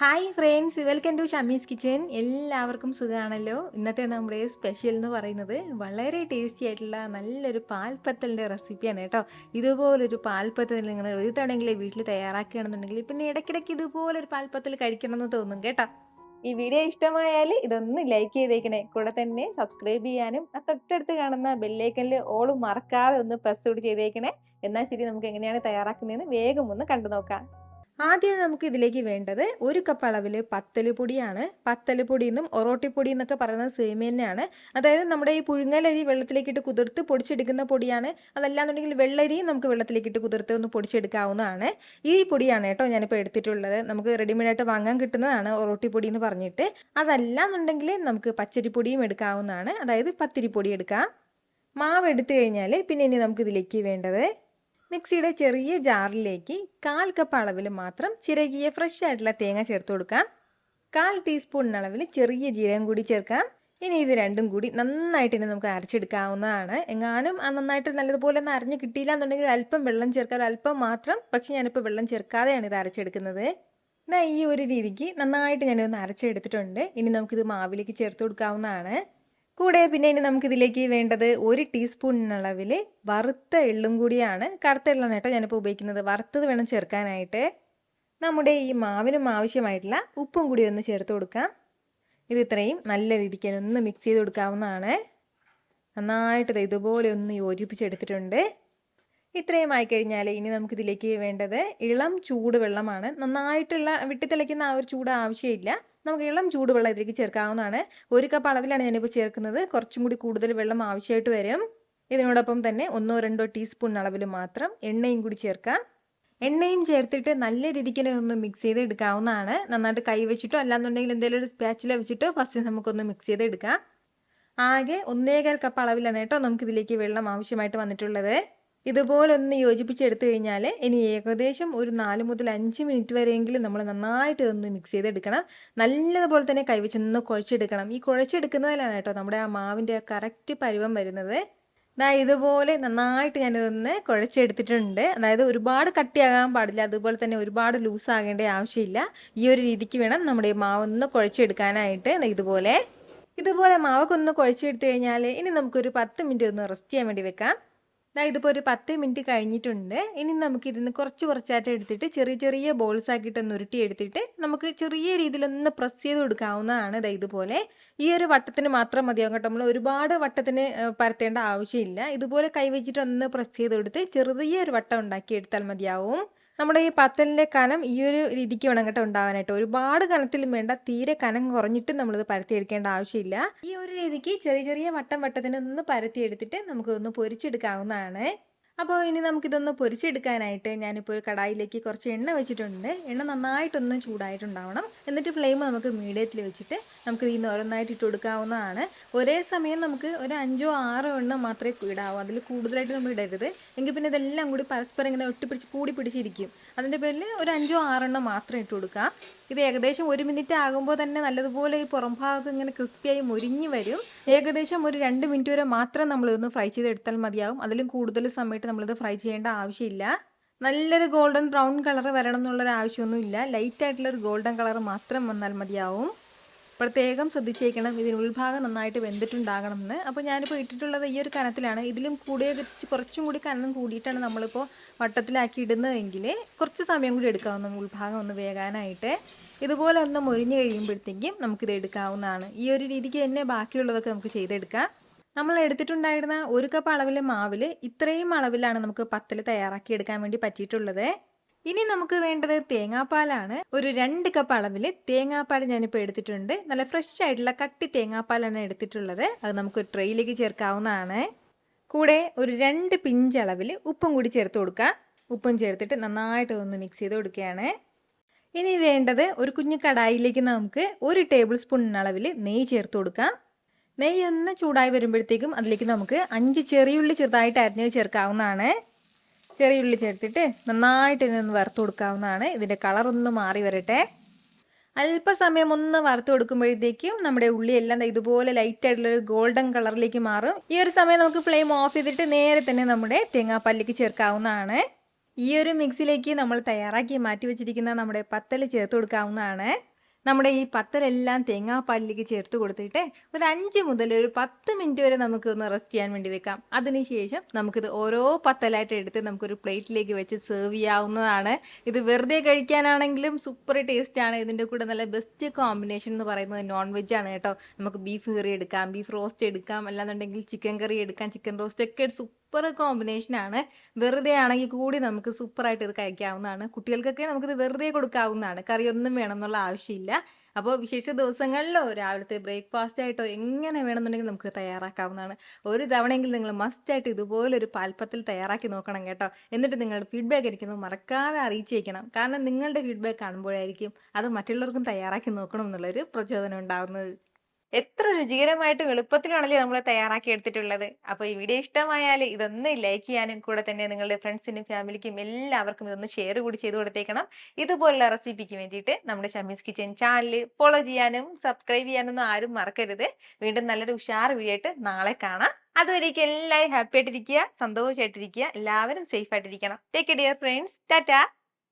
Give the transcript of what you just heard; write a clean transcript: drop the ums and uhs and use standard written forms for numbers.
Hi friends, welcome to Shami's kitchen. എല്ലാവർക്കും സുഖമാണല്ലോ. ഇന്നത്തെ നമ്മുടെ സ്പെഷ്യൽ എന്ന് പറയുന്നത് വളരെ ടേസ്റ്റി ആയിട്ടുള്ള നല്ലൊരു പാൽപ്പത്തലിൻ്റെ റെസിപ്പിയാണ് കേട്ടോ. ഇതുപോലൊരു പാൽപ്പത്തൽ നിങ്ങൾ ഒരു തവണയെങ്കിലും വീട്ടിൽ തയ്യാറാക്കുകയാണെന്നുണ്ടെങ്കിൽ പിന്നെ ഇടയ്ക്കിടയ്ക്ക് ഇതുപോലൊരു പാൽപ്പത്തൽ കഴിക്കണമെന്ന് തോന്നും കേട്ടോ. ഈ വീഡിയോ ഇഷ്ടമായാൽ ഇതൊന്ന് ലൈക്ക് ചെയ്തേക്കണേ. കൂടെ തന്നെ സബ്സ്ക്രൈബ് ചെയ്യാനും ആ തൊട്ടടുത്ത് കാണുന്ന ബെല്ലൈക്കനിൽ ഓളും മറക്കാതെ ഒന്ന് പ്രസ് കൂടി ചെയ്തേക്കണേ. എന്നാൽ ശരി, നമുക്ക് എങ്ങനെയാണ് തയ്യാറാക്കുന്നതെന്ന് വേഗം ഒന്ന് കണ്ടു നോക്കാം. ആദ്യം നമുക്ക് ഇതിലേക്ക് വേണ്ടത് 1 കപ്പ് അളവിൽ പത്തല് പൊടിയാണ്. പത്തല് പൊടി എന്നും ഒറോട്ടിപ്പൊടി എന്നൊക്കെ പറയുന്നത് സെയിം തന്നെയാണ്. അതായത് നമ്മുടെ ഈ പുഴുങ്ങലരി വെള്ളത്തിലേക്കിട്ട് കുതിർത്ത് പൊടിച്ചെടുക്കുന്ന പൊടിയാണ്. അതല്ലാന്നുണ്ടെങ്കിൽ വെള്ളരിയും നമുക്ക് വെള്ളത്തിലേക്കിട്ട് കുതിർത്ത് ഒന്ന് പൊടിച്ചെടുക്കാവുന്നതാണ്. ഈ പൊടിയാണ് കേട്ടോ ഞാനിപ്പോൾ എടുത്തിട്ടുള്ളത്. നമുക്ക് റെഡിമെയ്ഡായിട്ട് വാങ്ങാൻ കിട്ടുന്നതാണ് ഒറോട്ടിപ്പൊടി എന്ന് പറഞ്ഞിട്ട്. അതല്ലാന്നുണ്ടെങ്കിൽ നമുക്ക് പച്ചരിപ്പൊടിയും എടുക്കാവുന്നതാണ്. അതായത് പത്തിരിപ്പൊടി എടുക്കാം. മാവ് എടുത്തു കഴിഞ്ഞാൽ പിന്നെ ഇനി നമുക്ക് ഇതിലേക്ക് വേണ്ടത് മിക്സിയുടെ ചെറിയ ജാറിലേക്ക് 1/4 കപ്പ് അളവിൽ മാത്രം ചിരകിയ ഫ്രഷ് ആയിട്ടുള്ള തേങ്ങ ചേർത്ത് കൊടുക്കാം. 1/4 ടീസ്പൂൺ അളവിൽ ചെറിയ ജീരകം കൂടി ചേർക്കാം. ഇനി ഇത് രണ്ടും കൂടി നന്നായിട്ട് ഇനി നമുക്ക് അരച്ചെടുക്കാവുന്നതാണ്. എങ്ങാനും നന്നായിട്ട് നല്ലതുപോലെ ഒന്ന് അരഞ്ഞ് കിട്ടിയില്ല എന്നുണ്ടെങ്കിൽ അല്പം വെള്ളം ചേർക്കാം, അല്പം മാത്രം. പക്ഷെ ഞാനിപ്പോൾ വെള്ളം ചേർക്കാതെയാണ് ഇത് അരച്ചെടുക്കുന്നത്. എന്നാൽ ഈ ഒരു രീതിക്ക് നന്നായിട്ട് ഞാനിതൊന്ന് അരച്ചെടുത്തിട്ടുണ്ട്. ഇനി നമുക്കിത് മാവിലേക്ക് ചേർത്ത് കൊടുക്കാവുന്നതാണ്. കൂടെ പിന്നെ ഇനി നമുക്കിതിലേക്ക് വേണ്ടത് 1 ടീസ്പൂൺ അളവിൽ വറുത്ത എള്ളും കൂടിയാണ്. കറുത്ത എള്ളാണ് കേട്ടോ ഞാനിപ്പോൾ ഉപയോഗിക്കുന്നത്. വറുത്തത് വേണം ചേർക്കാനായിട്ട്. നമ്മുടെ ഈ മാവിനും ആവശ്യമായിട്ടുള്ള ഉപ്പും കൂടി ഒന്ന് ചേർത്ത് കൊടുക്കാം. ഇത് ഇത്രയും നല്ല രീതിക്ക് ഒന്ന് മിക്സ് ചെയ്ത് കൊടുക്കാവുന്നതാണ്. നന്നായിട്ട് ഇതുപോലെ ഒന്ന് യോജിപ്പിച്ചെടുത്തിട്ടുണ്ട്. ഇത്രയും ആയിക്കഴിഞ്ഞാൽ ഇനി നമുക്കിതിലേക്ക് വേണ്ടത് ഇളം ചൂടുവെള്ളമാണ്. നന്നായിട്ടുള്ള വിട്ടിത്തിളയ്ക്കുന്ന ആ ഒരു ചൂട് ആവശ്യമില്ല. നമുക്ക് ഇളം ചൂടുവെള്ളം ഇതിലേക്ക് ചേർക്കാവുന്നതാണ്. 1 കപ്പ് അളവിലാണ് ഞാനിപ്പോൾ ചേർക്കുന്നത്. കുറച്ചും കൂടി കൂടുതൽ വെള്ളം ആവശ്യമായിട്ട് വരും. ഇതിനോടൊപ്പം തന്നെ 1-2 ടീസ്പൂൺ അളവിൽ മാത്രം എണ്ണയും കൂടി ചേർക്കാം. എണ്ണയും ചേർത്തിട്ട് നല്ല രീതിക്ക് ഒന്ന് മിക്സ് ചെയ്ത് എടുക്കാവുന്നതാണ്. നന്നായിട്ട് കൈ വെച്ചിട്ടോ അല്ലാന്നുണ്ടെങ്കിൽ എന്തെങ്കിലും ഒരു സ്പാച്ചില വെച്ചിട്ടോ ഫസ്റ്റ് നമുക്കൊന്ന് മിക്സ് ചെയ്ത് എടുക്കാം. ആകെ 1/4 കപ്പ് അളവിലാണ് കേട്ടോ നമുക്കിതിലേക്ക് വെള്ളം ആവശ്യമായിട്ട് വന്നിട്ടുള്ളത്. ഇതുപോലെ ഒന്ന് യോജിപ്പിച്ചെടുത്തു കഴിഞ്ഞാൽ ഇനി ഏകദേശം ഒരു 4 മുതൽ 5 മിനിറ്റ് വരെയെങ്കിലും നമ്മൾ നന്നായിട്ട് ഒന്ന് മിക്സ് ചെയ്തെടുക്കണം. നല്ലതുപോലെ തന്നെ കൈവച്ചൊന്ന് കുഴച്ചെടുക്കണം. ഈ കുഴച്ചെടുക്കുന്നതിലാണ് കേട്ടോ നമ്മുടെ ആ മാവിൻ്റെ കറക്റ്റ് പരുവം വരുന്നത്. ഇതുപോലെ നന്നായിട്ട് ഞാനിതൊന്ന് കുഴച്ചെടുത്തിട്ടുണ്ട്. അതായത് ഒരുപാട് കട്ടിയാകാൻ പാടില്ല, അതുപോലെ തന്നെ ഒരുപാട് ലൂസാകേണ്ട ആവശ്യമില്ല. ഈ ഒരു രീതിക്ക് വേണം നമ്മുടെ മാവൊന്ന് കുഴച്ചെടുക്കാനായിട്ട്. ഇതുപോലെ മാവൊക്കെ ഒന്ന് കുഴച്ചെടുത്തു കഴിഞ്ഞാൽ ഇനി നമുക്കൊരു 10 മിനിറ്റ് ഒന്ന് റെസ്റ്റ് ചെയ്യാൻ വേണ്ടി വെക്കാം. ഇതിപ്പോൾ ഒരു 10 മിനിറ്റ് കഴിഞ്ഞിട്ടുണ്ട്. ഇനി നമുക്ക് ഇതിന്ന് കുറച്ചായിട്ട് എടുത്തിട്ട് ചെറിയ ചെറിയ ബോൾസ് ആക്കിയിട്ടൊന്ന് ഉരുട്ടി എടുത്തിട്ട് നമുക്ക് ചെറിയ രീതിയിലൊന്ന് പ്രസ് ചെയ്ത് കൊടുക്കാവുന്നതാണ്. ഇതുപോലെ ഈ ഒരു വട്ടത്തിന് മാത്രം മതിയാകും കേട്ടോ. നമ്മൾ ഒരുപാട് വട്ടത്തിന് പരത്തേണ്ട ആവശ്യമില്ല. ഇതുപോലെ കൈവച്ചിട്ട് ഒന്ന് പ്രസ് ചെയ്ത് കൊടുത്ത് ചെറിയൊരു വട്ടം ഉണ്ടാക്കി എടുത്താൽ മതിയാവും. നമ്മുടെ ഈ പത്തലിൻ്റെ കനം ഈ ഒരു രീതിക്ക് വേണം കേട്ടോ ഉണ്ടാവാനായിട്ട്. ഒരുപാട് കനത്തിലും വേണ്ട, തീരെ കനം കുറഞ്ഞിട്ട് നമ്മളിത് പരത്തിയെടുക്കേണ്ട ആവശ്യമില്ല. ഈ ഒരു രീതിക്ക് ചെറിയ ചെറിയ വട്ടത്തിന് ഒന്ന് പരത്തിയെടുത്തിട്ട് നമുക്കൊന്ന് പൊരിച്ചെടുക്കാവുന്നതാണ്. അപ്പോൾ ഇനി നമുക്കിതൊന്ന് പൊരിച്ചെടുക്കാനായിട്ട് ഞാനിപ്പോൾ ഒരു കടായിലേക്ക് കുറച്ച് എണ്ണ വെച്ചിട്ടുണ്ട്. എണ്ണ നന്നായിട്ടൊന്ന് ചൂടായിട്ടുണ്ടാവണം. എന്നിട്ട് ഫ്ലെയിം നമുക്ക് മീഡിയത്തിൽ വെച്ചിട്ട് നമുക്ക് ഇതിൽ നിന്ന് ഓരോന്നായിട്ട് ഇട്ട് കൊടുക്കാവുന്നതാണ്. ഒരേ സമയം നമുക്ക് ഒരു 5-6 എണ്ണം മാത്രമേ ഇടാവൂ. അതിൽ കൂടുതലായിട്ട് നമ്മൾ ഇടരുത്. എങ്കിൽ പിന്നെ ഇതെല്ലാം കൂടി പരസ്പരം ഇങ്ങനെ കൂടി പിടിച്ചിരിക്കും. അതിൻ്റെ പേരിൽ ഒരു 5-6 എണ്ണം മാത്രം ഇട്ട് കൊടുക്കാം. ഇത് ഏകദേശം 1 മിനിറ്റ് ആകുമ്പോൾ തന്നെ നല്ലതുപോലെ ഈ പുറം ഭാഗത്ത് ഇങ്ങനെ ക്രിസ്പിയായി മുരിഞ്ഞ് വരും. ഏകദേശം ഒരു 2 മിനിറ്റ് വരെ മാത്രം നമ്മളിതൊന്ന് ഫ്രൈ ചെയ്തെടുത്താൽ മതിയാവും. അതിലും കൂടുതൽ സമയത്ത് നമ്മളിത് ഫ്രൈ ചെയ്യേണ്ട ആവശ്യമില്ല. നല്ലൊരു ഗോൾഡൻ ബ്രൗൺ കളർ വരണം എന്നുള്ളൊരു ആവശ്യമൊന്നുമില്ല. ലൈറ്റായിട്ടുള്ളൊരു ഗോൾഡൻ കളർ മാത്രം വന്നാൽ മതിയാവും. പ്രത്യേകം ശ്രദ്ധിച്ചേക്കണം, ഇതിന് ഉൾഭാഗം നന്നായിട്ട് വെന്തിട്ടുണ്ടാകണം എന്ന്. അപ്പോൾ ഞാനിപ്പോൾ ഇട്ടിട്ടുള്ളത് ഈ ഒരു കനത്തിലാണ്. ഇതിലും കുറച്ചും കൂടി കനം കൂടിയിട്ടാണ് നമ്മളിപ്പോൾ വട്ടത്തിലാക്കി ഇടുന്നതെങ്കിൽ കുറച്ച് സമയം കൂടി എടുക്കാവുന്ന ഉൾഭാഗം ഒന്ന് വേകാനായിട്ട്. ഇതുപോലെ ഒന്ന് മൊരിഞ്ഞ് കഴിയുമ്പോഴത്തേക്കും നമുക്കിത് എടുക്കാവുന്നതാണ്. ഈ ഒരു രീതിക്ക് തന്നെ ബാക്കിയുള്ളതൊക്കെ നമുക്ക് ചെയ്തെടുക്കാം. നമ്മൾ എടുത്തിട്ടുണ്ടായിരുന്ന 1 കപ്പ് അളവിലെ മാവിൽ ഇത്രയും അളവിലാണ് നമുക്ക് പത്തൽ തയ്യാറാക്കി എടുക്കാൻ വേണ്ടി പറ്റിയിട്ടുള്ളത്. ഇനി നമുക്ക് വേണ്ടത് തേങ്ങാപ്പാലാണ്. ഒരു 2 കപ്പ് അളവിൽ തേങ്ങാപ്പാൽ ഞാനിപ്പോൾ എടുത്തിട്ടുണ്ട്. നല്ല ഫ്രഷ് ആയിട്ടുള്ള കട്ടി തേങ്ങാപ്പാലാണ് എടുത്തിട്ടുള്ളത്. അത് നമുക്ക് ട്രേയിലേക്ക് ചേർക്കാവുന്നതാണ്. കൂടെ ഒരു 2 പിഞ്ച് അളവിൽ ഉപ്പും കൂടി ചേർത്ത് കൊടുക്കാം. ഉപ്പും ചേർത്തിട്ട് നന്നായിട്ട് ഒന്ന് മിക്സ് ചെയ്ത് കൊടുക്കുകയാണ്. ഇനി വേണ്ടത് ഒരു കുഞ്ഞു കടായിലേക്ക് നമുക്ക് 1 ടേബിൾ സ്പൂൺ അളവിൽ നെയ്യ് ചേർത്ത് കൊടുക്കാം. നെയ്യ് ഒന്ന് ചൂടായി വരുമ്പോഴത്തേക്കും അതിലേക്ക് നമുക്ക് 5 ചെറിയുള്ളി ചെറുതായിട്ട് അരിഞ്ഞ് ചേർക്കാവുന്നതാണ്. ചെറിയുള്ളി ചേർത്തിട്ട് നന്നായിട്ട് ഒന്ന് വറുത്ത് കൊടുക്കാവുന്നതാണ്. ഇതിൻ്റെ കളറൊന്ന് മാറി വരട്ടെ. അല്പസമയം ഒന്ന് വറുത്ത് കൊടുക്കുമ്പോഴത്തേക്കും നമ്മുടെ ഉള്ളിയെല്ലാം ഇതുപോലെ ലൈറ്റായിട്ടുള്ളൊരു ഗോൾഡൻ കളറിലേക്ക് മാറും. ഈ ഒരു സമയം നമുക്ക് ഫ്ലെയിം ഓഫ് ചെയ്തിട്ട് നേരെ തന്നെ നമ്മുടെ തേങ്ങാപ്പാലിലേക്ക് ചേർക്കാവുന്നതാണ്. ഈ ഒരു മിക്സിലേക്ക് നമ്മൾ തയ്യാറാക്കി മാറ്റി വെച്ചിരിക്കുന്ന നമ്മുടെ പത്തൽ ചേർത്ത് കൊടുക്കാവുന്നതാണ്. നമ്മുടെ ഈ പത്തലെല്ലാം തേങ്ങാപ്പാലിലേക്ക് ചേർത്ത് കൊടുത്തിട്ട് ഒരു 5 മുതൽ ഒരു 10 മിനിറ്റ് വരെ നമുക്ക് ഒന്ന് റെസ്റ്റ് ചെയ്യാൻ വേണ്ടി വെക്കാം. അതിനുശേഷം നമുക്കിത് ഓരോ പത്തലായിട്ട് എടുത്ത് നമുക്കൊരു പ്ലേറ്റിലേക്ക് വെച്ച് സെർവ് ചെയ്യാവുന്നതാണ്. ഇത് വെറുതെ കഴിക്കാനാണെങ്കിലും സൂപ്പർ ടേസ്റ്റ് ആണ്. ഇതിൻ്റെ കൂടെ നല്ല ബെസ്റ്റ് കോമ്പിനേഷൻ എന്ന് പറയുന്നത് നോൺ വെജ് ആണ് കേട്ടോ. നമുക്ക് ബീഫ് കറി എടുക്കാം, ബീഫ് റോസ്റ്റ് എടുക്കാം, അല്ലാന്നുണ്ടെങ്കിൽ ചിക്കൻ കറി എടുക്കാം, ചിക്കൻ റോസ്റ്റ് ഒക്കെ സൂപ്പർ കോമ്പിനേഷനാണ്. വെറുതെ ആണെങ്കിൽ കൂടി നമുക്ക് സൂപ്പറായിട്ട് ഇത് കഴിക്കാവുന്നതാണ്. കുട്ടികൾക്കൊക്കെ നമുക്കിത് വെറുതെ കൊടുക്കാവുന്നതാണ്. കറിയൊന്നും വേണം എന്നുള്ള ആവശ്യമില്ല. അപ്പോൾ വിശേഷ ദിവസങ്ങളിലോ രാവിലത്തെ ബ്രേക്ക്ഫാസ്റ്റ് ആയിട്ടോ എങ്ങനെ വേണമെന്നുണ്ടെങ്കിൽ നമുക്ക് തയ്യാറാക്കാവുന്നതാണ്. ഒരു തവണയെങ്കിലും നിങ്ങൾ മസ്റ്റായിട്ട് ഇതുപോലൊരു പാൽപ്പത്തിൽ തയ്യാറാക്കി നോക്കണം കേട്ടോ. എന്നിട്ട് നിങ്ങളുടെ ഫീഡ്ബാക്ക് എനിക്കൊന്ന് മറക്കാതെ അറിയിച്ചേക്കണം. കാരണം നിങ്ങളുടെ ഫീഡ്ബാക്ക് കാണുമ്പോഴായിരിക്കും അത് മറ്റുള്ളവർക്കും തയ്യാറാക്കി നോക്കണം എന്നുള്ളൊരു പ്രചോദനം ഉണ്ടാവുന്നത്. എത്ര രുചികരമായിട്ടും എളുപ്പത്തിലാണല്ലേ നമ്മൾ തയ്യാറാക്കി എടുത്തിട്ടുള്ളത്. അപ്പോൾ ഈ വീഡിയോ ഇഷ്ടമായാൽ ഇതൊന്ന് ലൈക്ക് ചെയ്യാനും കൂടെ തന്നെ നിങ്ങളുടെ ഫ്രണ്ട്സിനും ഫാമിലിക്കും എല്ലാവർക്കും ഇതൊന്ന് ഷെയർ കൂടി ചെയ്ത് കൊടുത്തേക്കണം. ഇതുപോലുള്ള റെസിപ്പിക്ക് വേണ്ടിയിട്ട് നമ്മുടെ ഷമീസ് കിച്ചൻ ചാനൽ ഫോളോ ചെയ്യാനും സബ്സ്ക്രൈബ് ചെയ്യാനൊന്നും ആരും മറക്കരുത്. വീണ്ടും നല്ലൊരു ഉഷാർ വീഡിയോ ആയിട്ട് നാളെ കാണാം. അതുവരേക്കും എല്ലാവരും ഹാപ്പി ആയിട്ടിരിക്കുക, സന്തോഷമായിട്ടിരിക്കുക, എല്ലാവരും സേഫ് ആയിട്ടിരിക്കണം. Take care dear friends. Tata.